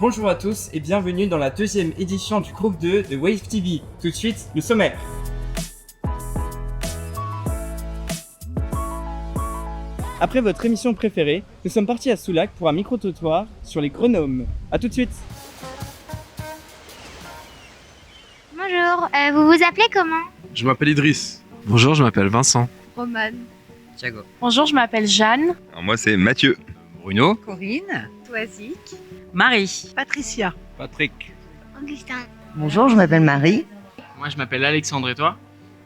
Bonjour à tous et bienvenue dans la deuxième édition du groupe 2 de Wave TV. Tout de suite, le sommaire. Après votre émission préférée, nous sommes partis à Soulac pour un micro-trottoir sur les grenouilles. A tout de suite. Bonjour, vous vous appelez comment? Je m'appelle Idriss. Bonjour, je m'appelle Vincent. Romane. Thiago. Bonjour, je m'appelle Jeanne. Alors moi c'est Mathieu. Bruno. Corinne. Toisic. Marie. Patricia. Patrick. Augustin. Bonjour, je m'appelle Marie. Moi je m'appelle Alexandre et toi?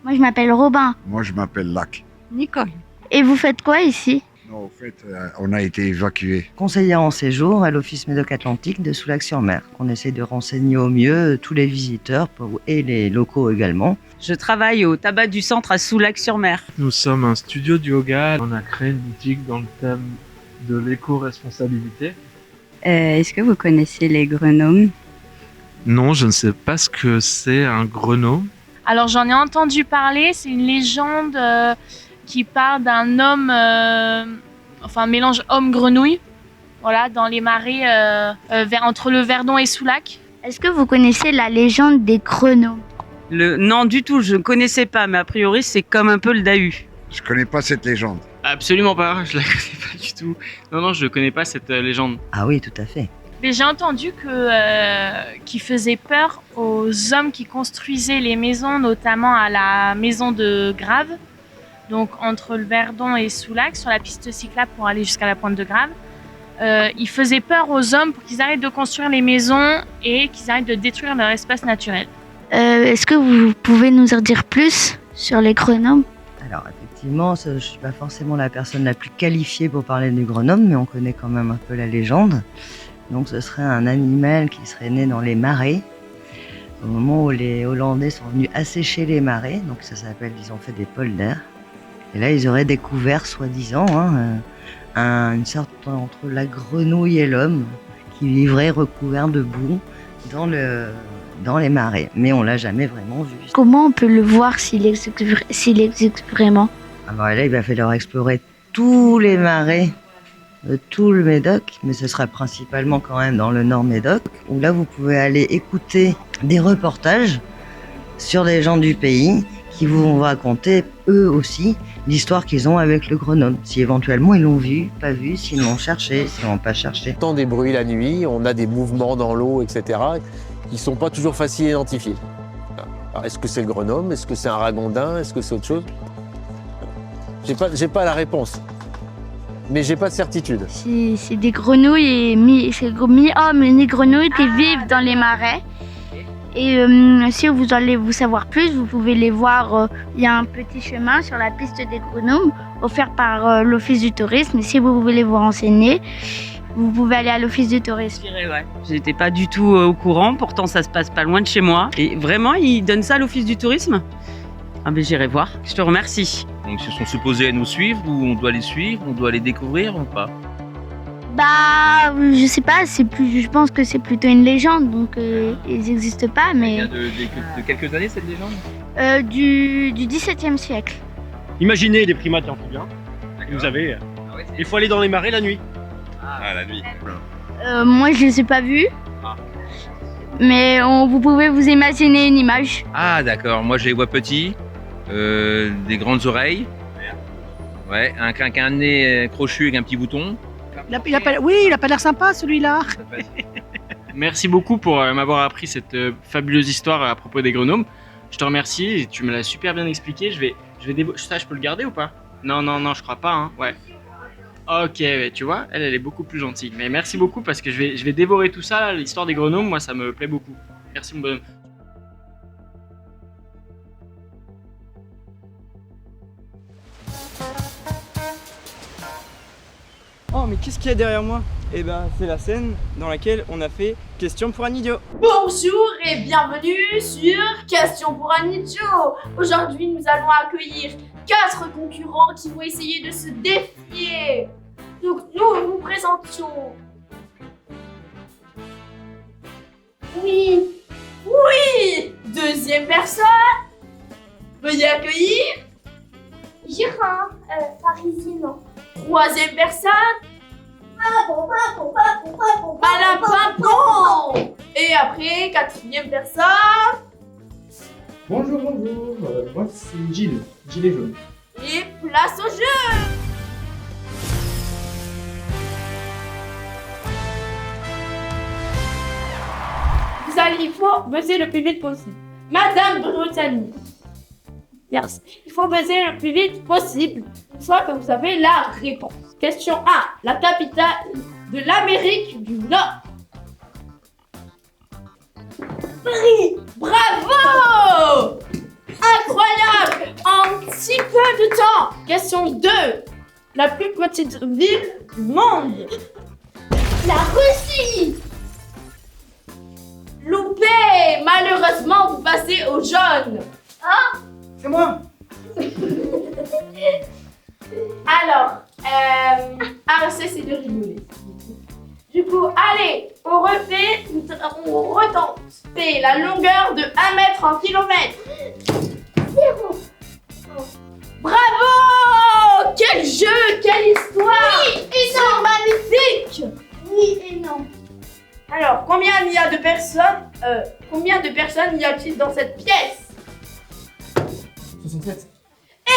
Moi je m'appelle Robin. Moi je m'appelle Lac. Nicole. Et vous faites quoi ici? Non, au fait, on a été évacués. Conseillère en séjour à l'Office Médoc-Atlantique de Soulac-sur-Mer. On essaie de renseigner au mieux tous les visiteurs et les locaux également. Je travaille au tabac du centre à Soulac-sur-Mer. Nous sommes un studio de yoga. On a créé une boutique dans le thème de l'éco-responsabilité. Est-ce que vous connaissez les grenouilles? Non, je ne sais pas ce que c'est un grenouille. Alors j'en ai entendu parler, c'est une légende qui parle d'un homme, un mélange homme-grenouille, voilà, dans les marais entre le Verdon et Soulac. Est-ce que vous connaissez la légende des grenouilles? Non, du tout, je ne connaissais pas, mais a priori c'est comme un peu le Dahu. Je connais pas cette légende. Absolument pas, je la connais pas du tout. Non, je connais pas cette légende. Ah oui, tout à fait. Mais j'ai entendu qu'il faisait peur aux hommes qui construisaient les maisons, notamment à la maison de Grave, donc entre le Verdon et Soulac, sur la piste cyclable pour aller jusqu'à la pointe de Grave. Il faisait peur aux hommes pour qu'ils arrêtent de construire les maisons et qu'ils arrêtent de détruire leur espace naturel. Est-ce que vous pouvez nous en dire plus sur les grenouilles? Alors effectivement, je ne suis pas forcément la personne la plus qualifiée pour parler du grenouille, mais on connaît quand même un peu la légende. Donc ce serait un animal qui serait né dans les marais, au moment où les Hollandais sont venus assécher les marais, donc ça s'appelle, ils ont fait des polders. Et là, ils auraient découvert, soi-disant, une sorte entre la grenouille et l'homme, qui vivrait recouvert de boue dans les marais. Mais on l'a jamais vraiment vu. Comment on peut le voir s'il existe vraiment? Alors là, il va falloir explorer tous les marais de tout le Médoc, mais ce sera principalement quand même dans le Nord Médoc, où là, vous pouvez aller écouter des reportages sur des gens du pays qui vous vont raconter, eux aussi, l'histoire qu'ils ont avec le grenouille. Si éventuellement ils l'ont vu, pas vu, s'ils l'ont cherché, s'ils l'ont pas cherché. On entend des bruits la nuit, on a des mouvements dans l'eau, etc., qui ne sont pas toujours faciles à identifier. Alors, est-ce que c'est le grenouille? Est-ce que c'est un ragondin? Est-ce que c'est autre chose? J'ai pas la réponse. Mais j'ai pas de certitude. C'est des grenouilles, c'est mi-hommes et mi-grenouilles qui vivent dans les marais. Et si vous allez vous savoir plus, vous pouvez les voir. Il y a un petit chemin sur la piste des grenouilles offert par l'Office du tourisme. Et si vous voulez vous renseigner, vous pouvez aller à l'Office du tourisme. Ouais. J'étais pas du tout au courant, pourtant ça se passe pas loin de chez moi. Et vraiment, ils donnent ça à l'Office du tourisme? Ah ben j'irai voir, je te remercie. Donc ils sont supposés à nous suivre ou on doit les suivre, on doit les découvrir ou pas? Bah, je sais pas, je pense que c'est plutôt une légende, donc ils n'existent pas, mais... Il y a de quelques années cette légende? Du XVIIe siècle. Imaginez les primates et amphibiens que vous avez. Il faut aller dans les marais la nuit. Ah, la nuit. Moi, je les ai pas vus. Mais vous pouvez vous imaginer une image. Ah d'accord, moi je les vois petits, des grandes oreilles, ouais, un nez crochu avec un petit bouton. Il a pas l'air sympa celui-là. Merci beaucoup pour m'avoir appris cette fabuleuse histoire à propos des grenouilles. Je te remercie, tu me l'as super bien expliqué. Ça, je peux le garder ou pas? Non, je crois pas, hein. Ouais. Ok, tu vois, elle est beaucoup plus gentille. Mais merci beaucoup parce que je vais dévorer tout ça, l'histoire des grenouilles, moi ça me plaît beaucoup. Merci mon bonhomme. Oh, mais qu'est-ce qu'il y a derrière moi? Eh ben, c'est la scène dans laquelle on a fait Question pour un idiot. Bonjour et bienvenue sur Question pour un idiot. Aujourd'hui, nous allons accueillir 4 concurrents qui vont essayer de se défier. Donc, nous vous présentions. Oui. Deuxième personne. Veuillez accueillir Gérard, parisienne. troisième personne. Madame Pimpon. Et après, quatrième personne. Bonjour, bonjour. Moi, c'est Gilles. Gilet jaune. Et place au jeu. Vous allez, il faut buzzer le plus vite possible. Madame Brutani. Merci. Il faut buzzer le plus vite possible une fois que vous avez la réponse. Question 1. La capitale de l'Amérique du Nord. Paris. Bravo! Incroyable! En si peu de temps. Question 2. La plus petite ville du monde. La Russie. Loupé! Malheureusement, vous passez au jaune. Hein? C'est moi. Alors, cessez de rigoler. Du coup, allez, on refait, on retente. C'est la longueur de 1 mètre en kilomètres. 0. Bravo! Quel jeu, quelle histoire! Oui et non! C'est magnifique! Oui et non. Alors, combien il y a de personnes y a-t-il dans cette pièce? 67.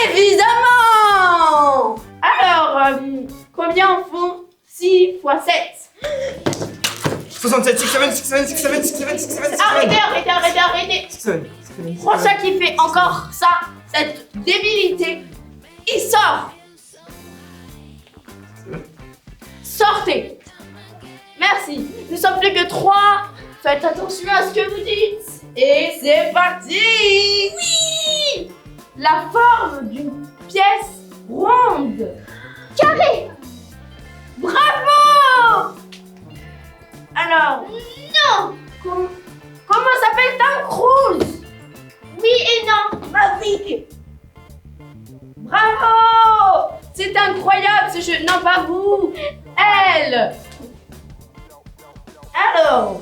Évidemment! Alors, combien en font 6 x 7? 67, 6, 7, 6, 7, 6, 7, 6, 7, 6, 7, 6, 7. Arrêtez! 6, 7. Prochain qui fait encore ça, cette débilité, il sort! Sortez! Merci. Nous sommes plus que 3. Faites attention à ce que vous dites. Et c'est parti! Oui! La forme d'une pièce ronde. Carré. Bravo! Alors, non! Comment s'appelle Tom Cruise? Oui et non, Maverick. Bravo! C'est incroyable ce jeu. Non, pas vous. Elle. Alors,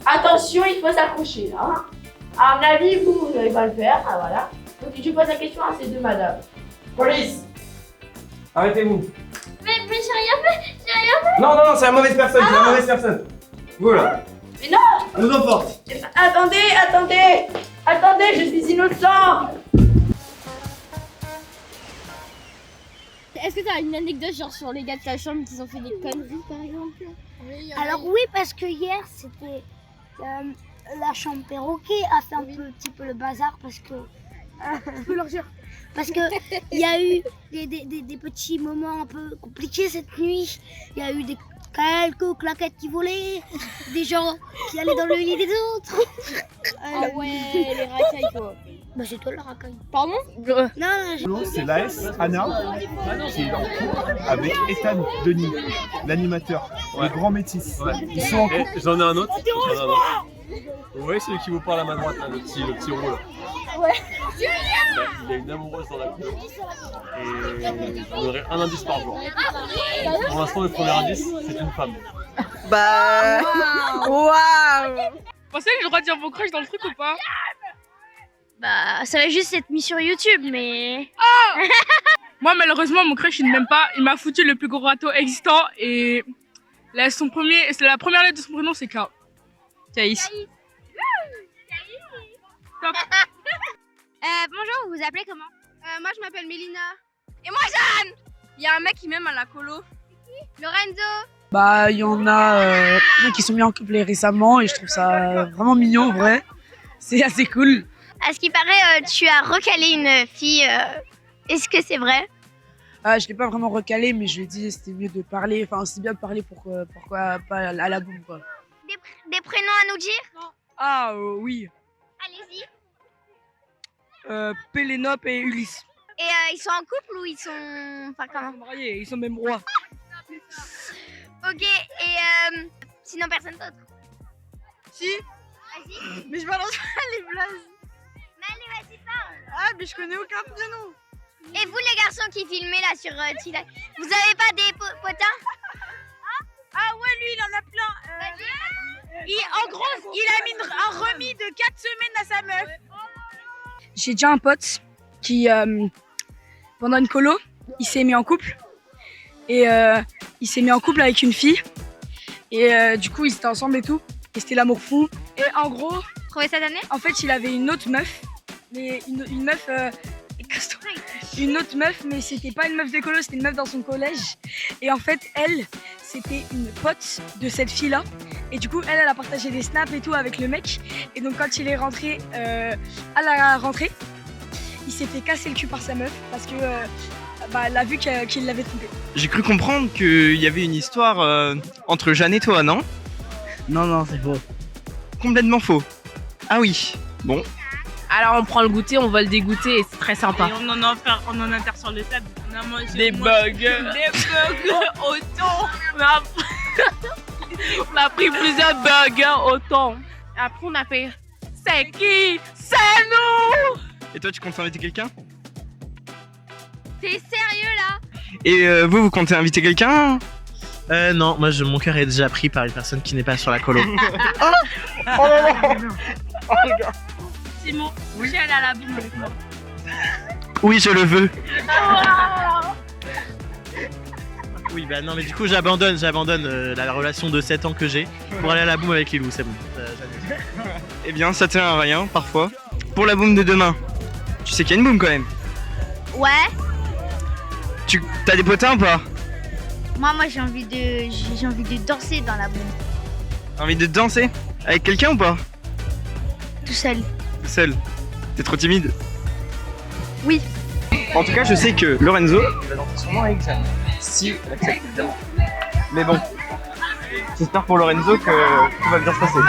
attention, il faut s'accrocher là. Hein. À mon avis, vous n'allez pas le faire. Ah, voilà. Donc, je pose la question à ces deux madames. Police! Arrêtez-vous. Mais j'ai rien fait, j'ai rien fait. Non, c'est la mauvaise personne, c'est la mauvaise personne. Voilà. Mais non! On nous emporte. Attendez, je suis innocent. Est-ce que t'as une anecdote genre sur les gars de ta chambre qui ont fait des conneries par exemple? Alors oui, parce que hier c'était la chambre perroquet a fait un petit peu le bazar parce que parce que il y a eu des petits moments un peu compliqués cette nuit. Il y a eu quelques claquettes qui volaient, des gens qui allaient dans le lit des autres. Ah ouais, les racailles quoi. Bah c'est toi la racaille. Pardon? Non, C'est l'AS Anna qui est en couple avec Ethan Denis, l'animateur, le grand métis. Ils sont en couple. J'en ai un autre. Vous voyez celui qui vous parle à ma droite, là, le petit rôle. Ouais. Il y a une amoureuse dans la coupe. Et je vous donnerai un indice par jour. Pour l'instant, le premier indice, c'est une femme. Bah. Waouh! Vous pensez que j'ai le droit de dire vos crushs dans le truc ou pas? Bah ça va juste être mis sur YouTube mais... Moi malheureusement mon crush il ne m'aime pas. Il m'a foutu le plus gros râteau existant et la première lettre de son prénom c'est K. Caïs. Top. Bonjour, vous vous appelez comment? Moi je m'appelle Mélina. Et moi Jeanne. Il y a un mec qui m'aime à la colo. Lorenzo. Bah, il y en a qui sont mis en couple récemment et je trouve ça vraiment mignon en vrai. C'est assez cool. À ce qui paraît, tu as recalé une fille. Est-ce que c'est vrai? Je l'ai pas vraiment recalé, mais je lui ai dit c'était mieux de parler. Enfin, c'est bien de parler pourquoi pas à la boum quoi. Des prénoms à nous dire? Ah oui. Allez-y. Pélénope et Ulysse. Et ils sont en couple ou ils sont... Enfin comment? Mariés, ils sont même rois. Ok, et sinon personne d'autre? Si. Vas-y. Mais je balance pas les blagues. Mais allez, vas-y, parle. Ah, mais je connais aucun prénom. Et vous les garçons qui filmez là sur Tidak, vous avez pas des potins? Ah ouais, lui il en a plein. En gros, il a mis un remis de 4 semaines à sa meuf. j'ai déjà un pote qui, pendant une colo, il s'est mis en couple. Et il s'est mis en couple avec une fille. Et du coup, ils étaient ensemble et tout. Et c'était l'amour fou. Et en gros, en fait, il avait une autre meuf. Mais une meuf... une autre meuf, mais c'était pas une meuf de colo, c'était une meuf dans son collège. Et en fait, elle, c'était une pote de cette fille-là. Et du coup, elle a partagé des snaps et tout avec le mec. Et donc, quand il est rentré à la rentrée, il s'est fait casser le cul par sa meuf parce que elle a vu qu'il l'avait trompé. J'ai cru comprendre qu'il y avait une histoire entre Jeanne et toi, non? Non, c'est faux. Complètement faux. Ah oui, bon. Alors on prend le goûter, on va le dégoûter et c'est très sympa. Et on en enterre sur le sable. On a mangé Des bugs. Des bugs au thon. On a pris plusieurs burgers au thon. Après on a fait c'est qui? C'est nous! Et toi, tu comptes inviter quelqu'un? T'es sérieux là? Et vous comptez inviter quelqu'un? Non, moi mon cœur est déjà pris par une personne qui n'est pas sur la colo. Oh là là. Oh les gars. Simon, oui, elle a la boum avec moi. Oui, je le veux. Oui, bah non, mais du coup, j'abandonne la relation de 7 ans que j'ai pour aller à la boum avec Lilou, c'est bon. Eh bien, ça tient à rien, parfois. Pour la boum de demain, tu sais qu'il y a une boum quand même. Ouais. T'as des potins ou pas? Moi j'ai envie de danser dans la boum. T'as envie de danser? Avec quelqu'un ou pas? Tout seul. Tout seul? T'es trop timide? Oui. En tout cas, je sais que Lorenzo va danser sûrement avec Jeanne. Si elle accepte, évidemment. Mais bon, j'espère pour Lorenzo que tout va bien se passer.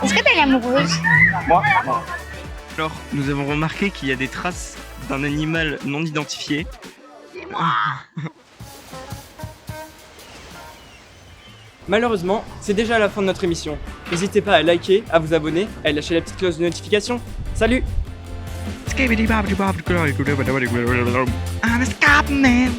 Est-ce que t'es amoureuse? Moi? Non. Alors, nous avons remarqué qu'il y a des traces d'un animal non identifié. Malheureusement, c'est déjà la fin de notre émission. N'hésitez pas à liker, à vous abonner, à lâcher la petite cloche de notification. Salut! I'm a Scotman.